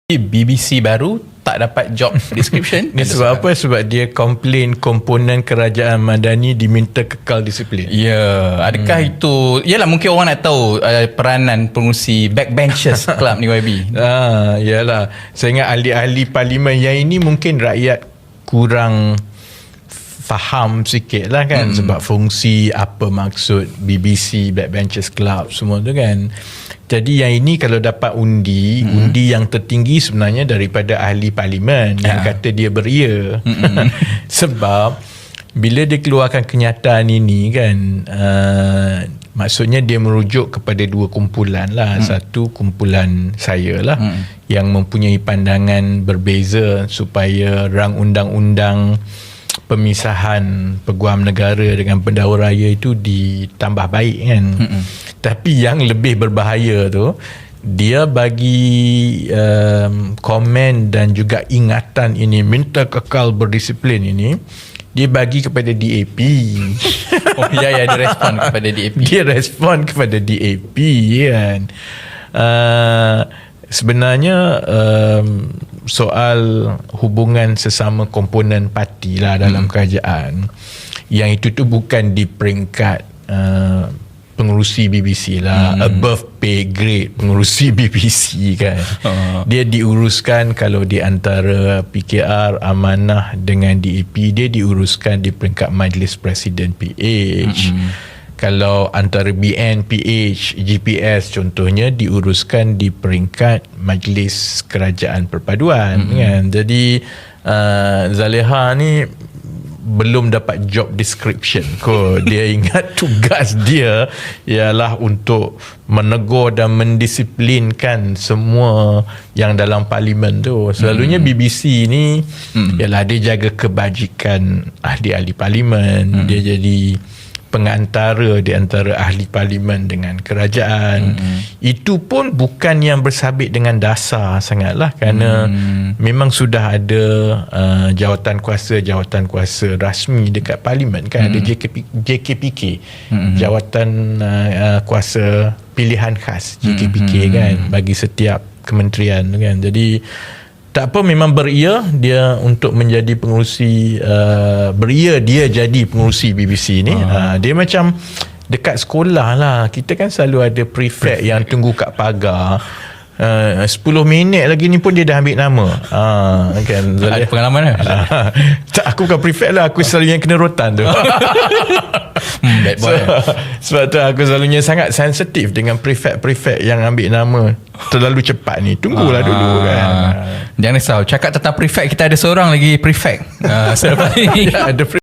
BBC baru tak dapat job description. Ni sebab apa? Sebab dia komplain komponen kerajaan Madani diminta kekal disiplin. Ya, adakah itu yalah mungkin orang nak tahu peranan pengurusi backbenchers club ni YB. Yalah. Saya ingat ahli-ahli parlimen yang ini mungkin rakyat kurang faham sikit lah kan, sebab fungsi apa maksud BBC, backbenchers club semua tu kan. Jadi yang ini kalau dapat undi yang tertinggi sebenarnya daripada ahli parlimen yang kata dia beria. Sebab bila dia keluarkan kenyataan ini kan, maksudnya dia merujuk kepada dua kumpulan lah. Satu kumpulan saya lah yang mempunyai pandangan berbeza supaya rang undang-undang pemisahan peguam negara dengan pendahulu raya itu ditambah baik kan. Tapi yang lebih berbahaya tu, dia bagi komen dan juga ingatan ini, minta kekal berdisiplin ini, dia bagi kepada DAP. Oh ya, dia respon kepada DAP. Dia respon kepada DAP kan. Sebenarnya soal hubungan sesama komponen parti lah dalam kerajaan, yang itu tu bukan di peringkat pengurusi BBC lah, above pay grade pengurusi BBC kan. Dia diuruskan kalau di antara PKR, Amanah dengan DAP, dia diuruskan di peringkat Majlis Presiden PH. Kalau antara BN, PH, GPS contohnya diuruskan di peringkat Majlis Kerajaan Perpaduan kan. Jadi Zaleha ni belum dapat job description kot. Dia ingat tugas dia ialah untuk menegur dan mendisiplinkan semua yang dalam parlimen tu. Selalunya BBC ni ialah dia jaga kebajikan ahli-ahli parlimen. Dia jadi pengantara di antara ahli parlimen dengan kerajaan. Itu pun bukan yang bersabit dengan dasar sangatlah, kerana memang sudah ada jawatan kuasa rasmi dekat parlimen kan. Ada JKPK, jawatan kuasa pilihan khas JKPK kan, bagi setiap kementerian kan. Jadi tak apa, memang beria dia untuk menjadi pengurusi, beria dia jadi pengurusi BBC ni. Dia macam dekat sekolah lah, kita kan selalu ada prefect yang tunggu kat pagar. 10 minit lagi ni pun dia dah ambil nama. Kan, ada pengalaman kan? Tak, aku bukan prefect lah, aku selalu yang kena rotan tu. Bad boy. Sebab tu aku selalunya sangat sensitif dengan prefect yang ambil nama terlalu cepat ni. Tunggulah dulu kan. Jangan risau, cakap tentang prefect, kita ada seorang lagi prefect selepas ni. Ada